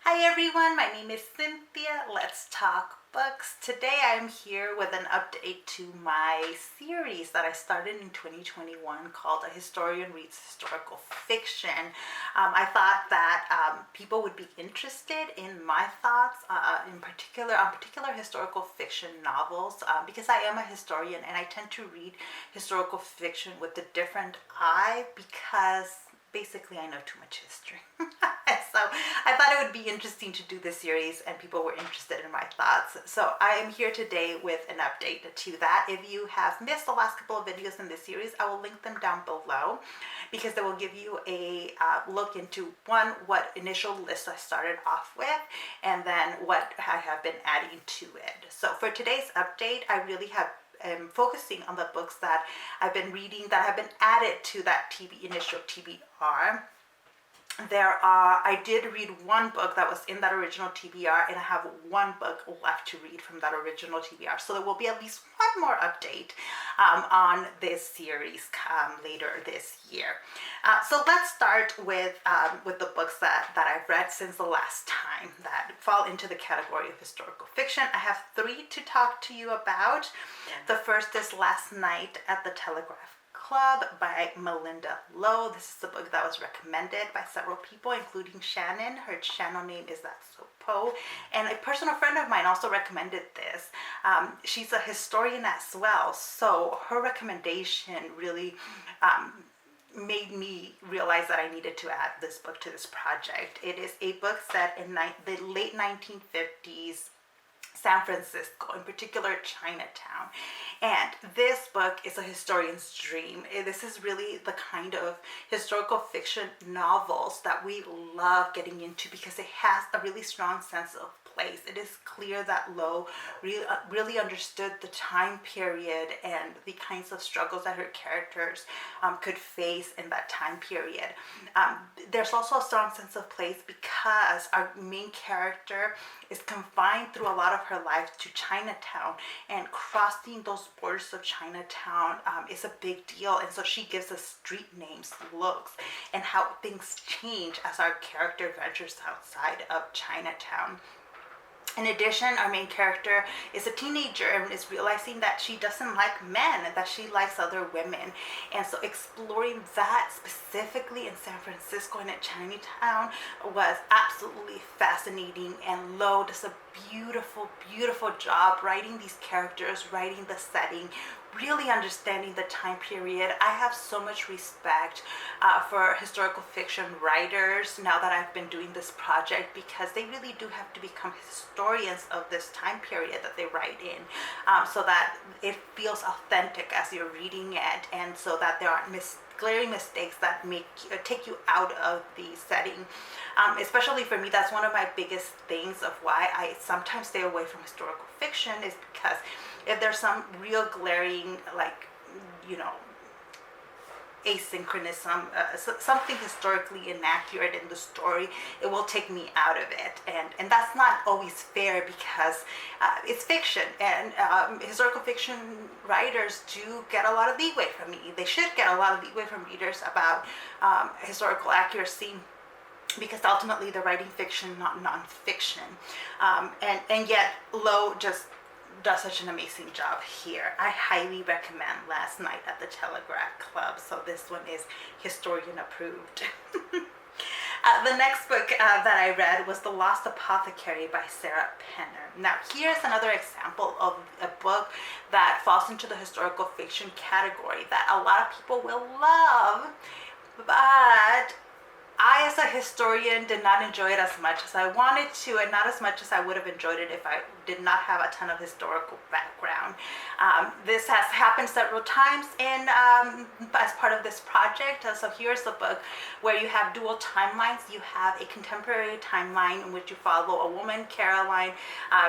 Hi everyone, my name is Cynthia. Let's talk books. Today I'm here with an update to my series that I started in 2021 called A Historian Reads Historical Fiction. I thought that people would be interested in my thoughts on particular historical fiction novels because I am a historian and I tend to read historical fiction with a different eye because basically I know too much history. So I thought it would be interesting to do this series and people were interested in my thoughts. So I am here today with an update to that. If you have missed the last couple of videos in this series, I will link them down below because they will give you a look into what initial list I started off with and then what I have been adding to it. So for today's update, I really have focusing on the books that I've been reading that have been added to that initial TBR. I did read one book that was in that original TBR, and I have one book left to read from that original TBR. So there will be at least one more update on this series later this year. So let's start with the books that I've read since the last time that fall into the category of historical fiction. I have 3 to talk to you about. The first is Last Night at the Telegraph Club by Malinda. This is a book that was recommended by several people, including Shannon. Her channel name is That's So Poe, and a personal friend of mine also recommended this. She's a historian as well, so her recommendation really made me realize that I needed to add this book to this project. It is a book set in the late 1950s San Francisco, in particular Chinatown. And this book is a historian's dream. This is really the kind of historical fiction novels that we love getting into because it has a really strong sense of place. It is clear that Lo really understood the time period and the kinds of struggles that her characters could face in that time period. There's also a strong sense of place because our main character is confined through a lot of her life to Chinatown, and crossing those borders of Chinatown is a big deal, and so she gives us street names, looks, and how things change as our character ventures outside of Chinatown. In addition, our main character is a teenager and is realizing that she doesn't like men and that she likes other women. And so exploring that specifically in San Francisco and at Chinatown was absolutely fascinating. And Lo does a beautiful, beautiful job writing these characters, writing the setting, really understanding the time period. I have so much respect for historical fiction writers now that I've been doing this project because they really do have to become historians of this time period that they write in so that it feels authentic as you're reading it, and so that there aren't glaring mistakes that take you out of the setting. Especially for me, that's one of my biggest things of why I sometimes stay away from historical fiction, is because if there's some real glaring, like, asynchronism, something historically inaccurate in the story, it will take me out of it, and that's not always fair because it's fiction, and historical fiction writers do get a lot of leeway from me. They should get a lot of leeway from readers about historical accuracy, because ultimately they're writing fiction, not nonfiction, and yet Lo just does such an amazing job here. I highly recommend Last Night at the Telegraph Club. So this one is historian approved. The next book that I read was The Lost Apothecary by Sarah Penner. Now here's another example of a book that falls into the historical fiction category that a lot of people will love, but I, as a historian, did not enjoy it as much as I wanted to, and not as much as I would have enjoyed it if I did not have a ton of historical background. This has happened several times as part of this project. So here's the book where you have dual timelines. You have a contemporary timeline in which you follow a woman, Caroline.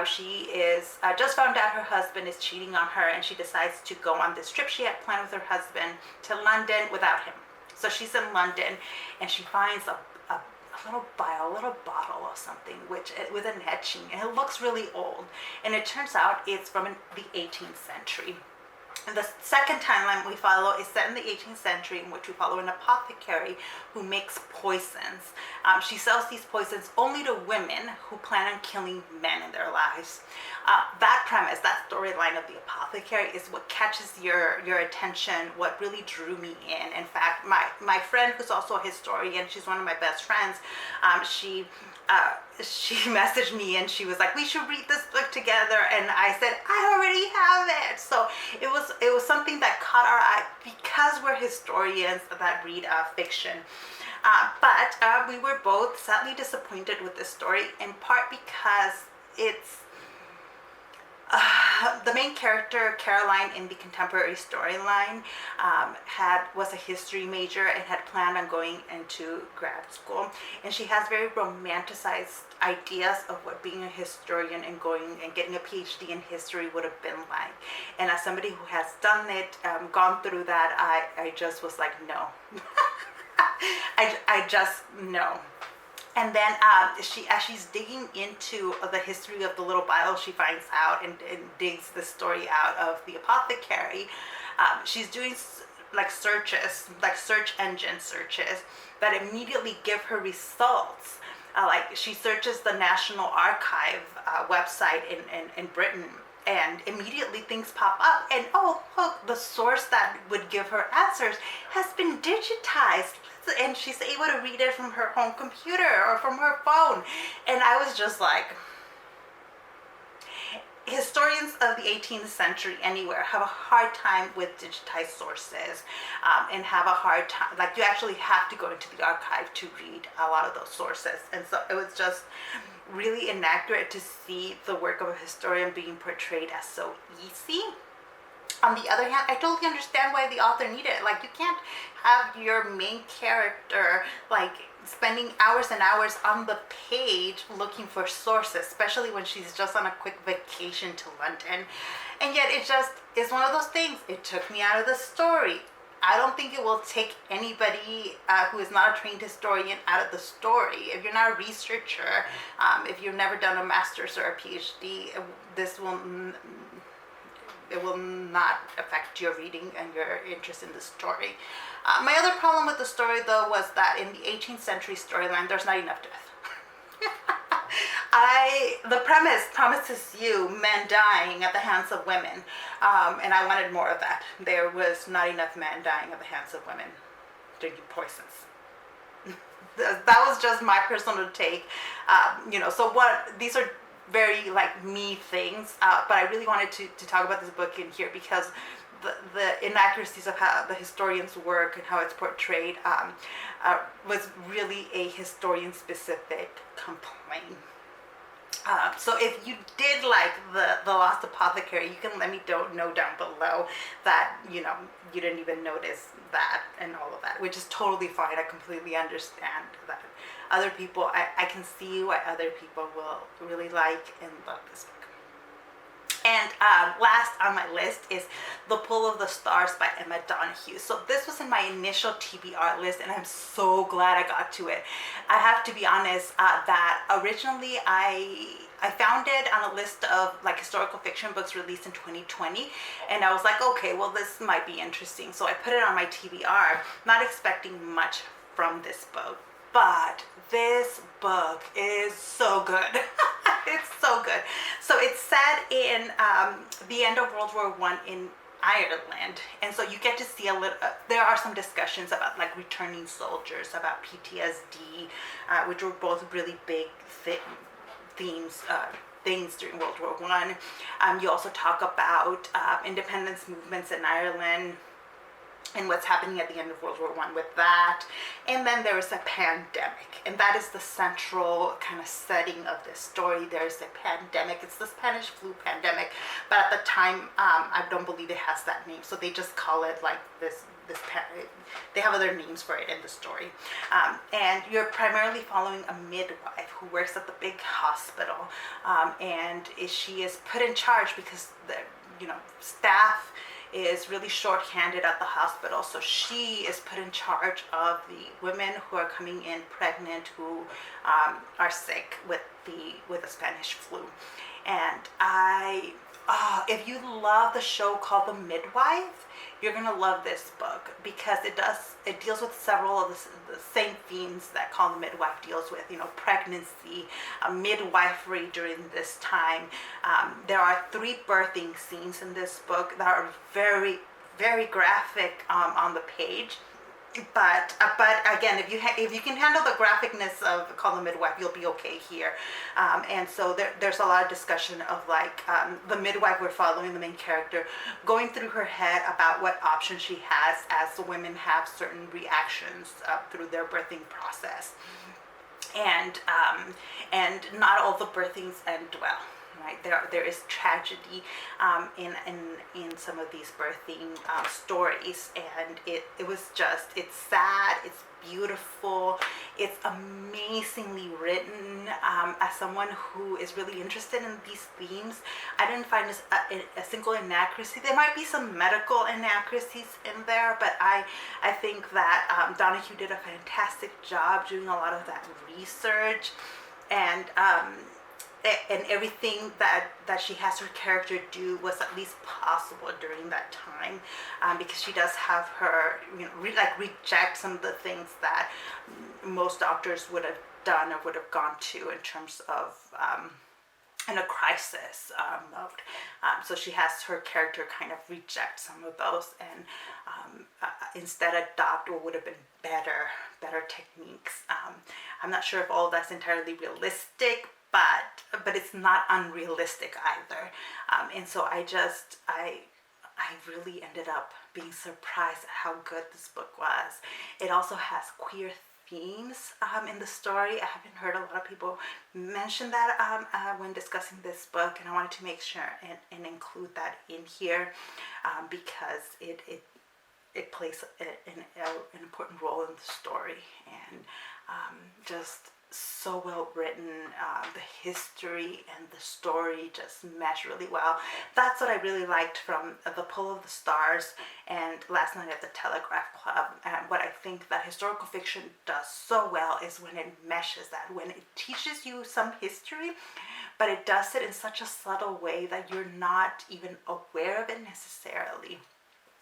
She is just found out her husband is cheating on her, and she decides to go on this trip she had planned with her husband to London without him. So she's in London and she finds a little vial, a little bottle of something with an etching, and it looks really old, and it turns out it's from the 18th century. And the second timeline we follow is set in the 18th century, in which we follow an apothecary who makes poisons. She sells these poisons only to women who plan on killing men in their lives. That premise, that storyline of the apothecary is what catches your attention, what really drew me in. In fact, my friend, who's also a historian, she's one of my best friends, she messaged me and she was like, we should read this book together, and I said, I already have it. So it was something that caught our eye because we're historians that read fiction. But we were both sadly disappointed with this story, in part because it's the main character, Caroline, in the contemporary storyline, was a history major and had planned on going into grad school. And she has very romanticized ideas of what being a historian and going and getting a PhD in history would have been like. And as somebody who has done it, gone through that, I just was like, no. I just, no. And then as she's digging into the history of the little Bible, she finds out and digs the story out of the apothecary. She's doing like searches, like search engine searches that immediately give her results. Like she searches the National Archive website in Britain, and immediately things pop up, and oh look, the source that would give her answers has been digitized, and she's able to read it from her home computer or from her phone. And I was just like, historians of the 18th century anywhere have a hard time with digitized sources, and have a hard time, like you actually have to go into the archive to read a lot of those sources. And so it was just really inaccurate to see the work of a historian being portrayed as so easy. On the other hand, I totally understand why the author needed it. Like, you can't have your main character like spending hours and hours on the page looking for sources, especially when she's just on a quick vacation to London. And yet it just is one of those things. It took me out of the story. I don't think it will take anybody who is not a trained historian out of the story. If you're not a researcher, if you've never done a master's or a PhD, it will not affect your reading and your interest in the story. My other problem with the story, though, was that in the 18th century storyline, there's not enough death. The premise promises you men dying at the hands of women, and I wanted more of that. There was not enough men dying at the hands of women drinking poisons. That was just my personal take. So these are very like me things, but I really wanted to talk about this book in here because the inaccuracies of how the historians work and how it's portrayed was really a historian specific complaint. So if you did like the Lost Apothecary, you can let me know down below that you didn't even notice that and all of that, which is totally fine. I completely understand that. Other people, I can see why other people will really like and love this book. And last on my list is The Pull of the Stars by Emma Donoghue. So this was in my initial TBR list, and I'm so glad I got to it. I have to be honest that originally I found it on a list of like historical fiction books released in 2020, and I was like, okay, well this might be interesting. So I put it on my TBR, not expecting much from this book. But this book is so good. It's so good. So it's set in the end of World War I in Ireland, and so you get to see a little. There are some discussions about like returning soldiers, about PTSD, which were both really big themes. Things during World War I. You also talk about independence movements in Ireland and what's happening at the end of World War I with that. And then there is a pandemic, and that is the central kind of setting of this story. There's a pandemic. It's the Spanish flu pandemic, but at the time, I don't believe it has that name, so they just call it like this they have other names for it in the story. And you're primarily following a midwife who works at the big hospital, and she is put in charge because the staff is really short-handed at the hospital, so she is put in charge of the women who are coming in pregnant, who are sick with the Spanish flu. And if you love the show called The Midwife, you're gonna love this book because it deals with several of the same themes that Call the Midwife deals with. You know, pregnancy, midwifery during this time. There are 3 birthing scenes in this book that are very, very graphic on the page. But again, if you can handle the graphicness of Call the Midwife, you'll be okay here. And so there's a lot of discussion of like the midwife, we're following the main character, going through her head about what options she has as the women have certain reactions through their birthing process. And not all the birthings end well. Right? There is tragedy in some of these birthing stories, and it's sad, it's beautiful, it's amazingly written. As someone who is really interested in these themes, I didn't find a single inaccuracy. There might be some medical inaccuracies in there, but I think that Donoghue did a fantastic job doing a lot of that research, and everything that she has her character do was at least possible during that time, because she does have her, you know, reject some of the things that most doctors would have done or would have gone to in terms of in a crisis mode. So she has her character kind of reject some of those and instead adopt what would have been better techniques. I'm not sure if all of that's entirely realistic, but it's not unrealistic either. And so I really ended up being surprised at how good this book was. It also has queer themes in the story. I haven't heard a lot of people mention that when discussing this book, and I wanted to make sure and include that in here because it plays an important role in the story, and just so well written. The history and the story just mesh really well. That's what I really liked from The Pull of the Stars and Last Night at the Telegraph Club. And what I think that historical fiction does so well is when it meshes that, when it teaches you some history, but it does it in such a subtle way that you're not even aware of it necessarily.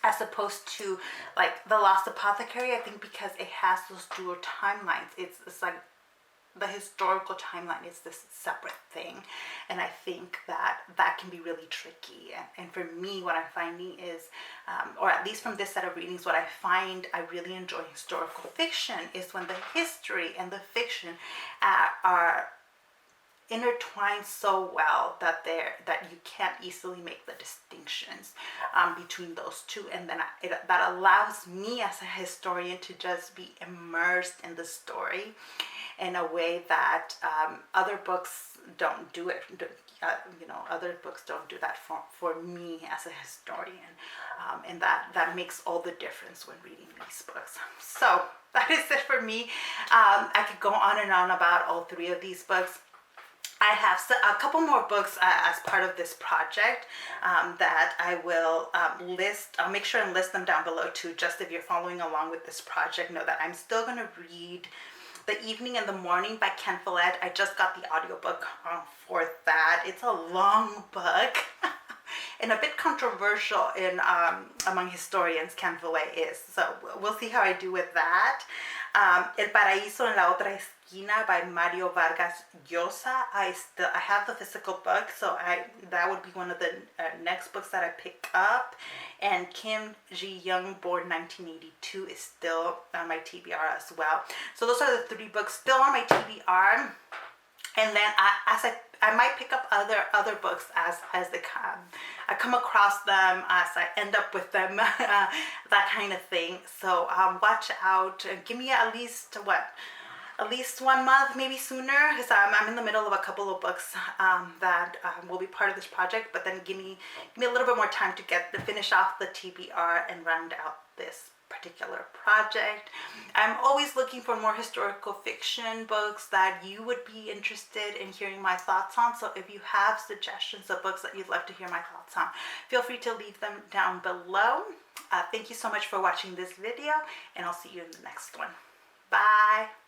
As opposed to like The Lost Apothecary, I think because it has those dual timelines, it's like the historical timeline is this separate thing, and I think that can be really tricky. And for me, what I'm finding is, or at least from this set of readings, what I find I really enjoy historical fiction is when the history and the fiction are intertwined so well that you can't easily make the distinctions between those two, and then that allows me as a historian to just be immersed in the story in a way that other books don't do it. Other books don't do that for me as a historian, and that makes all the difference when reading these books. So that is it for me. I could go on and on about all 3 of these books. I have a couple more books as part of this project that I will list. I'll make sure and list them down below too, just if you're following along with this project, know that I'm still going to read The Evening and the Morning by Ken Follet. I just got the audiobook for that. It's a long book and a bit controversial among historians. Ken Follet is. So we'll see how I do with that. El Paraiso en la otra esquina by Mario Vargas Llosa. I have the physical book, so that would be one of the next books that I pick up. And Kim Jiyoung, born 1982, is still on my TBR as well. So those are the 3 books still on my TBR. And then I might pick up other books as they come. I come across them, as I end up with them, that kind of thing. So watch out. Give me at least 1 month, maybe sooner, because I'm in the middle of a couple of books that will be part of this project. But then give me a little bit more time to finish off the TBR and round out this particular project. I'm always looking for more historical fiction books that you would be interested in hearing my thoughts on. So if you have suggestions of books that you'd love to hear my thoughts on, feel free to leave them down below. Thank you so much for watching this video, and I'll see you in the next one. Bye.